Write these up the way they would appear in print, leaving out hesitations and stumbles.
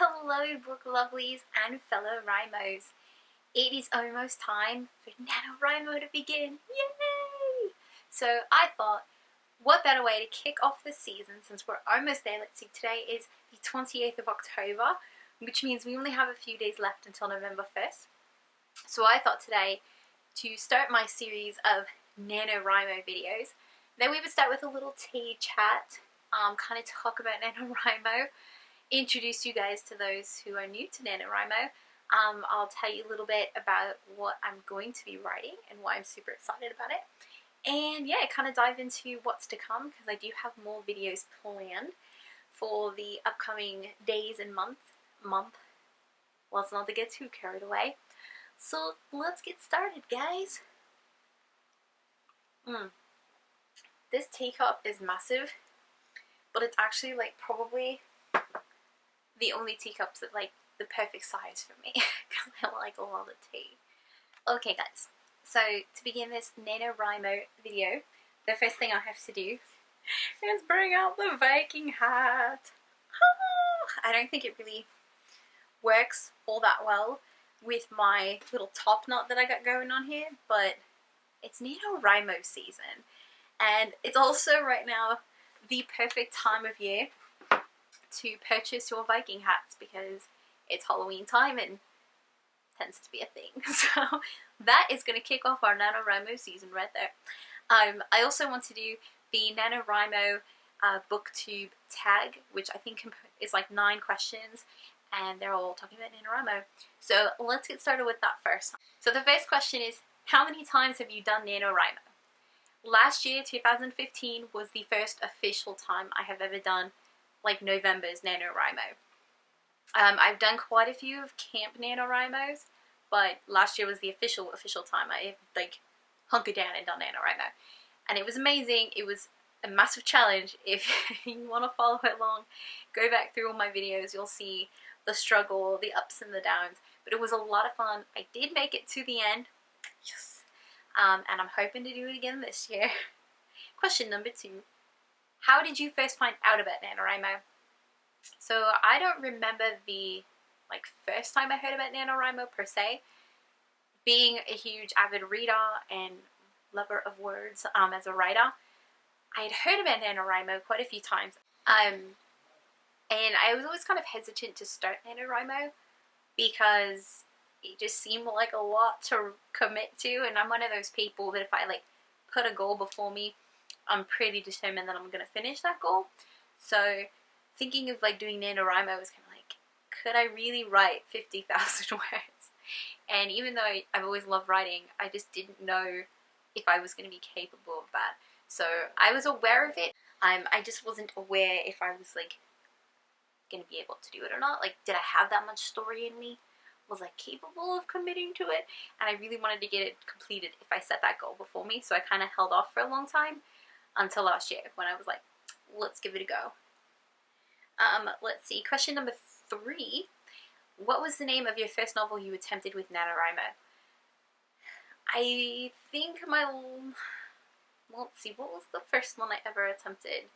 Hello book lovelies and fellow rhymos. It is almost time for NaNoWriMo to begin. Yay! So I thought, what better way to kick off the season since we're almost there. Let's see, today is the 28th of October, which means we only have a few days left until November 1st. So I thought today to start my series of NaNoWriMo videos, then we would start with a little tea chat, kind of talk about NaNoWriMo, introduce you guys to those who are new to NaNoWriMo. I'll tell you a little bit about what I'm going to be writing and why I'm super excited about it. And yeah, kind of dive into what's to come, because I do have more videos planned for the upcoming days and month. Well, it's not to get too carried away. So let's get started, guys. This teacup is massive, but it's actually like probably the only teacups that like the perfect size for me because I like a lot of tea. Okay guys, so to begin this NaNoWriMo video, the first thing I have to do is bring out the Viking hat. I don't think it really works all that well with my little top knot that I got going on here, but it's NaNoWriMo season, and it's also right now the perfect time of year to purchase your Viking hats because it's Halloween time and tends to be a thing. So that is going to kick off our NaNoWriMo season right there. I also want to do the NaNoWriMo booktube tag, which I think is like 9 questions, and they're all talking about NaNoWriMo. So let's get started with that first. So the first question is, how many times have you done NaNoWriMo? Last year, 2015, was the first official time I have ever done like November's NaNoWriMo. I've done quite a few of camp NaNoWriMos, but last year was the official time I like hunkered down and done NaNoWriMo. And it was amazing. It was a massive challenge. If you want to follow along, go back through all my videos. You'll see the struggle, the ups and the downs. But it was a lot of fun. I did make it to the end. Yes. And I'm hoping to do it again this year. Question number 2. How did you first find out about NaNoWriMo? So I don't remember the first time I heard about NaNoWriMo per se. Being a huge avid reader and lover of words as a writer, I had heard about NaNoWriMo quite a few times. And I was always kind of hesitant to start NaNoWriMo because it just seemed like a lot to commit to, and I'm one of those people that if I put a goal before me, I'm pretty determined that I'm going to finish that goal. So thinking of doing NaNoWriMo was kind of like, could I really write 50,000 words? And even though I've always loved writing, I just didn't know if I was going to be capable of that. So I was aware of it. I just wasn't aware if I was going to be able to do it or not. Did I have that much story in me? Was I capable of committing to it? And I really wanted to get it completed if I set that goal before me. So I kind of held off for a long time until last year when I was like, let's give it a go. Let's see. Question number 3. What was the name of your first novel you attempted with NaNoWriMo? I think let's see. What was the first one I ever attempted?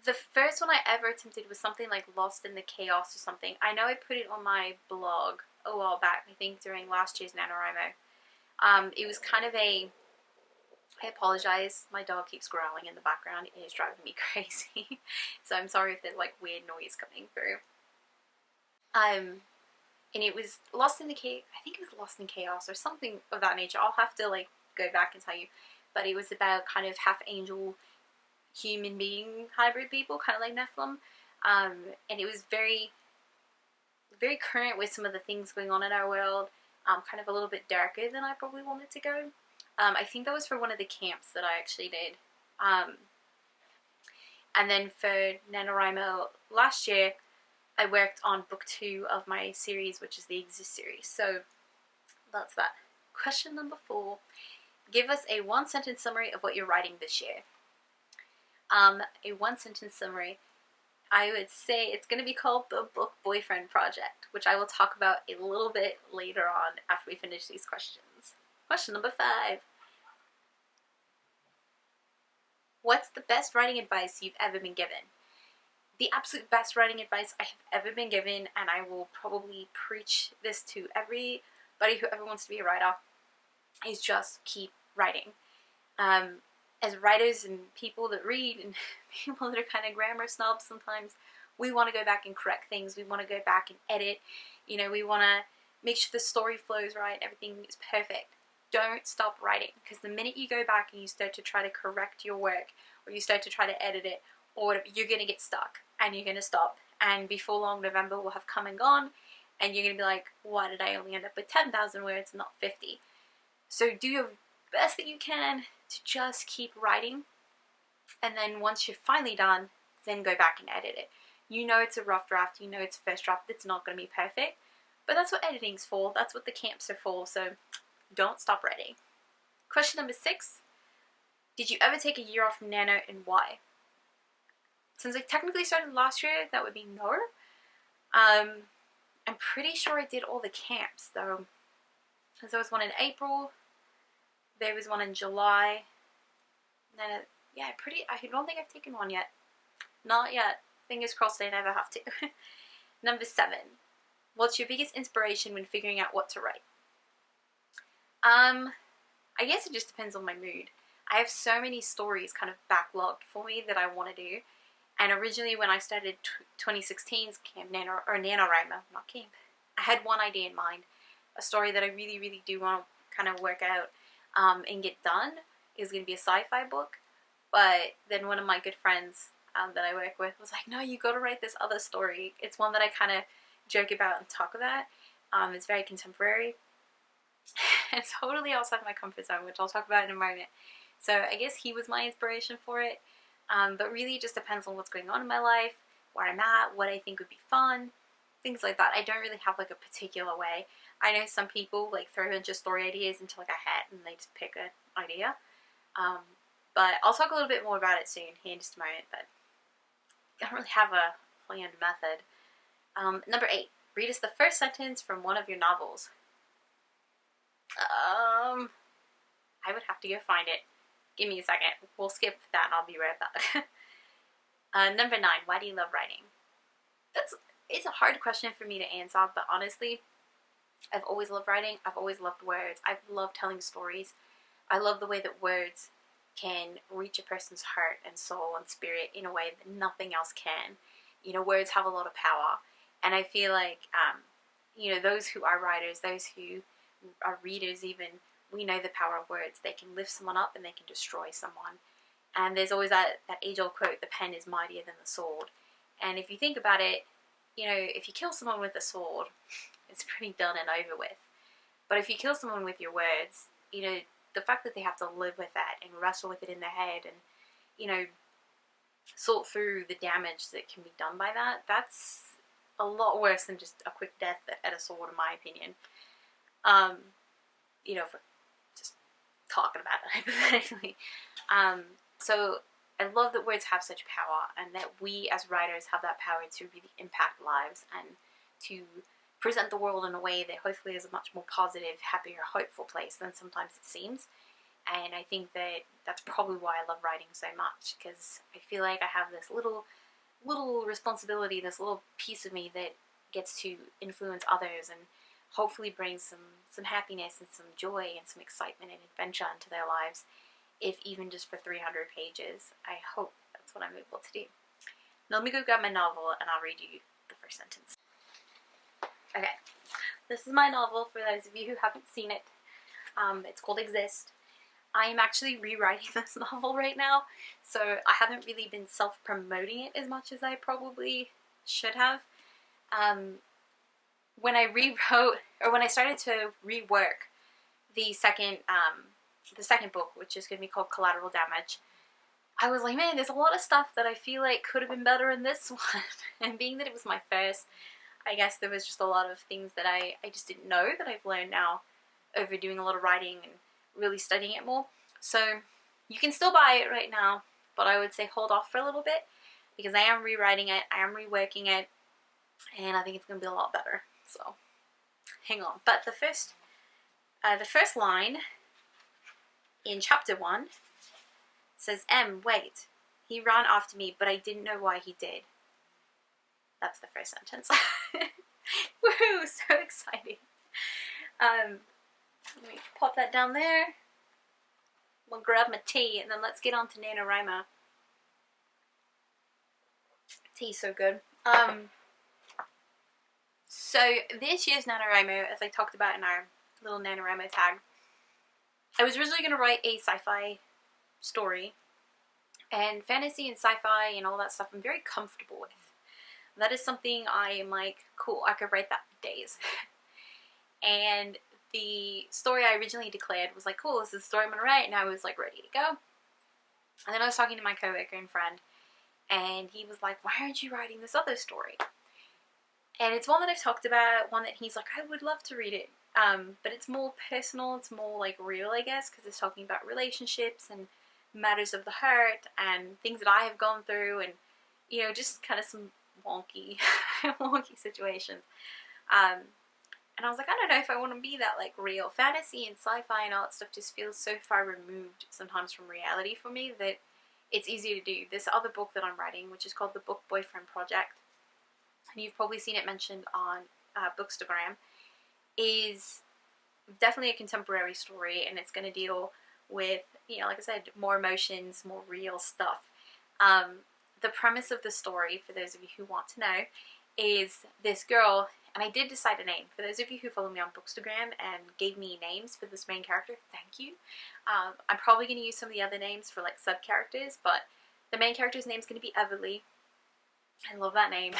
The first one I ever attempted was something like Lost in the Chaos or something. I know I put it on my blog a while back, I think during last year's NaNoWriMo. It was kind of I apologize, my dog keeps growling in the background. It is driving me crazy. So I'm sorry if there's weird noise coming through. And it was Lost in the Chaos, I think it was Lost in Chaos or something of that nature. I'll have to go back and tell you. But it was about kind of half angel, human being hybrid people, kind of like Nephilim. And it was very, very current with some of the things going on in our world. Kind of a little bit darker than I probably wanted to go. I think that was for one of the camps that I actually did. And then for NaNoWriMo last year, I worked on book 2 of my series, which is the Exist series. So that's that. Question number 4. Give us a 1-sentence summary of what you're writing this year. A 1-sentence summary. I would say it's going to be called the Book Boyfriend Project, which I will talk about a little bit later on after we finish these questions. Question number 5. What's the best writing advice you've ever been given? the absolute best writing advice I have ever been given, and I will probably preach this to everybody who ever wants to be a writer, is just keep writing. As writers and people that read and people that are kind of grammar snobs sometimes, we want to go back and correct things. We want to go back and edit. You know, we want to make sure the story flows right, everything is perfect. Don't stop writing, because the minute you go back and you start to try to correct your work, or you start to try to edit it, or whatever, you're going to get stuck and you're going to stop. And before long, November will have come and gone, and you're going to be like, why did I only end up with 10,000 words and not 50? So do your best that you can to just keep writing, and then once you're finally done, then go back and edit it. You know it's a rough draft, you know it's a first draft, it's not going to be perfect, but that's what editing's for, that's what the camps are for, so don't stop writing. Question number 6, did you ever take a year off from Nano, and why? Since I technically started last year, that would be no. I'm pretty sure I did all the camps though. There was one in April, there was one in July, and then I don't think I've taken one yet. Not yet. Fingers crossed I never have to. Number 7. What's your biggest inspiration when figuring out what to write? I guess it just depends on my mood. I have so many stories kind of backlogged for me that I want to do. And originally when I started 2016's Camp NaNoWriMo, not camp, I had one idea in mind. A story that I really, really do want to kind of work out and get done. It was going to be a sci-fi book. But then one of my good friends that I work with was like, no, you got to write this other story. It's one that I kind of joke about and talk about. It's very contemporary. It's totally outside my comfort zone, which I'll talk about in a moment. So I guess he was my inspiration for it. But really it just depends on what's going on in my life, where I'm at, what I think would be fun, things like that. I don't really have like a particular way. I know some people like throw a bunch of story ideas into like a hat and they just pick an idea. But I'll talk a little bit more about it soon here in just a moment, but I don't really have a planned method. Number 8, read us the first sentence from one of your novels. I would have to go find it. Give me a second. We'll skip that and I'll be right back. Number 9, why do you love writing? It's a hard question for me to answer, but honestly, I've always loved writing. I've always loved words. I've loved telling stories. I love the way that words can reach a person's heart and soul and spirit in a way that nothing else can. You know, words have a lot of power. And I feel like, you know, those who are writers, those who are readers even, we know the power of words. They can lift someone up and they can destroy someone. And there's always that age-old quote, the pen is mightier than the sword. And if you think about it, you know, if you kill someone with a sword, it's pretty done and over with. But if you kill someone with your words, you know, the fact that they have to live with that and wrestle with it in their head and, you know, sort through the damage that can be done by that, that's a lot worse than just a quick death at a sword, in my opinion. You know, for just talking about it hypothetically. So I love that words have such power, and that we as writers have that power to really impact lives and to present the world in a way that hopefully is a much more positive, happier, hopeful place than sometimes it seems. And I think that that's probably why I love writing so much, because I feel like I have this little responsibility, this little piece of me that gets to influence others and hopefully bring some happiness and some joy and some excitement and adventure into their lives, if even just for 300 pages. I hope that's what I'm able to do. Now let me go grab my novel and I'll read you the first sentence. Okay, this is my novel for those of you who haven't seen it. It's called Exist. I am actually rewriting this novel right now, so I haven't really been self-promoting it as much as I probably should have. When I rewrote, or when I started to rework the second book, which is going to be called Collateral Damage, I was like, man, there's a lot of stuff that I feel like could have been better in this one. And being that it was my first, I guess there was just a lot of things that I just didn't know that I've learned now over doing a lot of writing and really studying it more. So you can still buy it right now, but I would say hold off for a little bit, because I am rewriting it, I am reworking it, and I think it's going to be a lot better. So hang on. But the first line in chapter 1 says, wait, he ran after me, but I didn't know why he did. That's the first sentence. Woohoo! So exciting. Let me pop that down there. We'll grab my tea and then let's get on to NaNoWriMo. Tea's so good. So this year's NaNoWriMo, as I talked about in our little NaNoWriMo tag, I was originally going to write a sci-fi story, and fantasy and sci-fi and all that stuff I'm very comfortable with. That is something I am like, cool, I could write that for days. And the story I originally declared was like, cool, this is the story I'm going to write, and I was like ready to go. And then I was talking to my coworker and friend, and he was like, why aren't you writing this other story? And it's one that I've talked about, one that he's like, I would love to read it. But it's more personal, it's more like real, I guess, because it's talking about relationships and matters of the heart and things that I have gone through, and, you know, just kind of some wonky, wonky situations. And I was like, I don't know if I want to be that, like, real. Fantasy and sci-fi and all that stuff just feels so far removed sometimes from reality for me that it's easy to do. This other book that I'm writing, which is called The Book Boyfriend Project, and you've probably seen it mentioned on Bookstagram, is definitely a contemporary story, and it's going to deal with, you know, like I said, more emotions, more real stuff. The premise of the story, for those of you who want to know, is this girl, and I did decide a name. For those of you who follow me on Bookstagram and gave me names for this main character, thank you. I'm probably going to use some of the other names for like sub-characters, but the main character's name is going to be Everly. I love that name.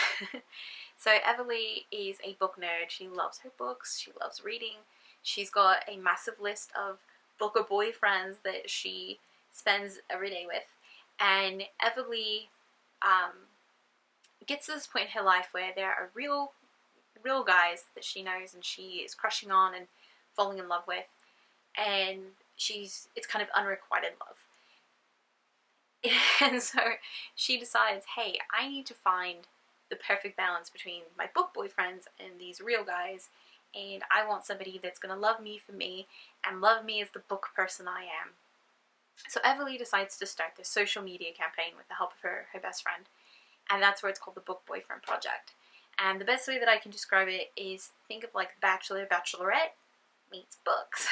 So Everly is a book nerd. She loves her books. She loves reading. She's got a massive list of booker boyfriends that she spends every day with. And Everly gets to this point in her life where there are real guys that she knows and she is crushing on and falling in love with. And it's kind of unrequited love. And so she decides, hey, I need to find the perfect balance between my book boyfriends and these real guys, and I want somebody that's going to love me for me and love me as the book person I am. So Everly decides to start this social media campaign with the help of her best friend, and that's where it's called the Book Boyfriend Project. And the best way that I can describe it is, think of like Bachelor, Bachelorette meets books.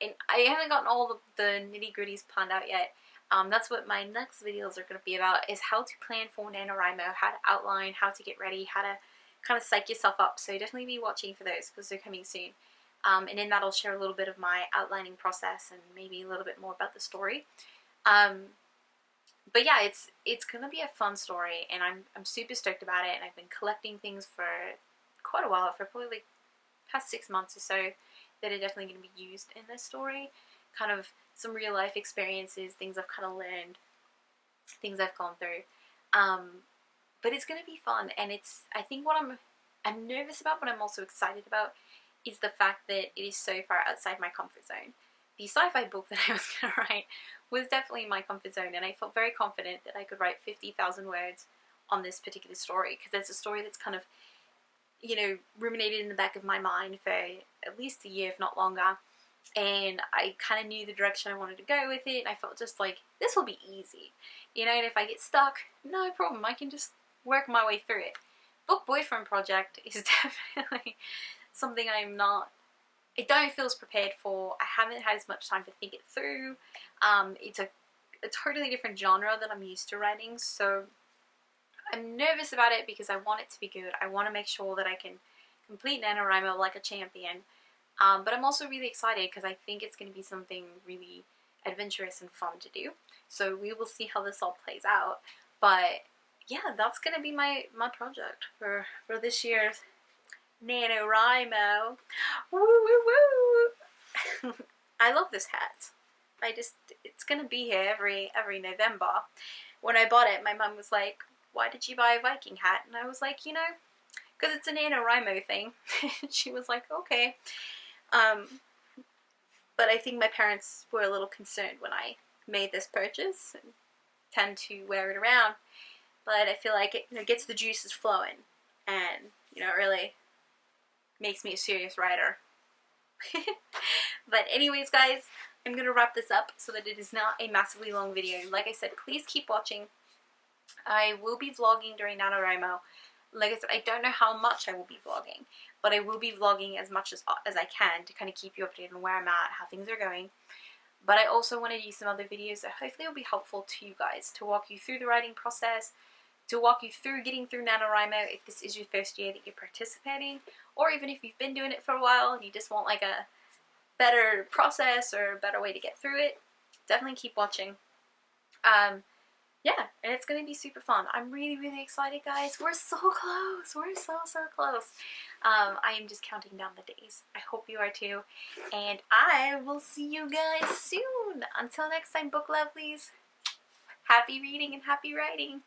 And I haven't gotten all the nitty-gritties planned out yet. That's what my next videos are going to be about, is how to plan for NaNoWriMo, how to outline, how to get ready, how to kind of psych yourself up. So definitely be watching for those because they're coming soon. And in that I'll share a little bit of my outlining process and maybe a little bit more about the story. But yeah, it's going to be a fun story, and I'm super stoked about it, and I've been collecting things for quite a while, for probably like past 6 months or so, that are definitely going to be used in this story. Kind of some real life experiences, things I've kind of learned, things I've gone through. But it's going to be fun, and I think what I'm nervous about, but I'm also excited about, is the fact that it is so far outside my comfort zone. The sci-fi book that I was going to write was definitely my comfort zone, and I felt very confident that I could write 50,000 words on this particular story, because it's a story that's kind of, you know, ruminated in the back of my mind for at least a year, if not longer. And I kind of knew the direction I wanted to go with it, and I felt just like, this will be easy. You know, and if I get stuck, no problem, I can just work my way through it. Book Boyfriend Project is definitely something I don't feel as prepared for. I haven't had as much time to think it through. It's a totally different genre that I'm used to writing, so I'm nervous about it because I want it to be good. I want to make sure that I can complete NaNoWriMo like a champion. But I'm also really excited because I think it's going to be something really adventurous and fun to do. So we will see how this all plays out. But yeah, that's going to be my project for this year's NaNoWriMo. Woo woo woo! I love this hat. It's going to be here every November. When I bought it, my mum was like, why did you buy a Viking hat? And I was like, you know, because it's a NaNoWriMo thing. She was like, okay. But I think my parents were a little concerned when I made this purchase and tend to wear it around. But I feel like it, you know, gets the juices flowing, and, you know, it really makes me a serious writer. But anyways, guys, I'm going to wrap this up so that it is not a massively long video. Like I said, please keep watching. I will be vlogging during NaNoWriMo. Like I said, I don't know how much I will be vlogging, but I will be vlogging as much as I can to kind of keep you updated on where I'm at, how things are going. But I also want to use some other videos that hopefully will be helpful to you guys, to walk you through the writing process, to walk you through getting through NaNoWriMo if this is your first year that you're participating, or even if you've been doing it for a while and you just want like a better process or a better way to get through it. Definitely keep watching. Yeah, and it's going to be super fun. I'm really, really excited, guys. We're so close. We're so, so close. I am just counting down the days. I hope you are too. And I will see you guys soon. Until next time, book lovelies. Happy reading and happy writing.